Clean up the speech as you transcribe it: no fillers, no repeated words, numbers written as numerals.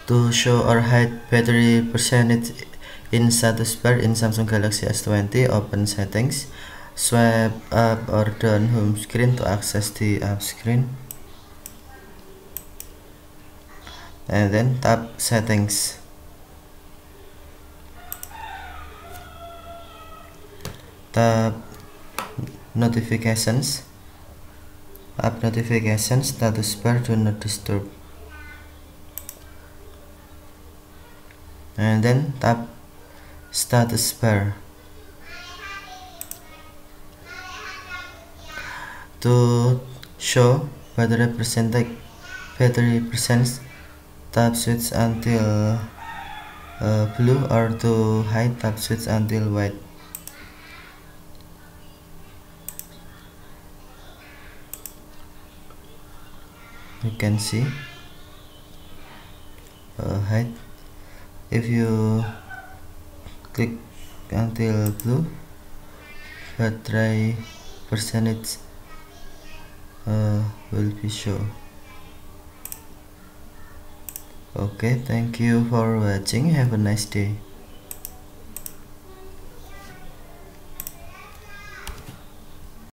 To show or hide battery percentage in status bar in Samsung Galaxy S20, open settings, swipe up or down home screen to access the app screen, and then tap settings. Tap notifications, app notifications, status bar, do not disturb, and then tap status bar. To show battery percentage, tap switch until blue, or to hide, tap switch until white. You can see hide. If you click until blue, battery percentage will be shown. Okay, thank you for watching. Have a nice day.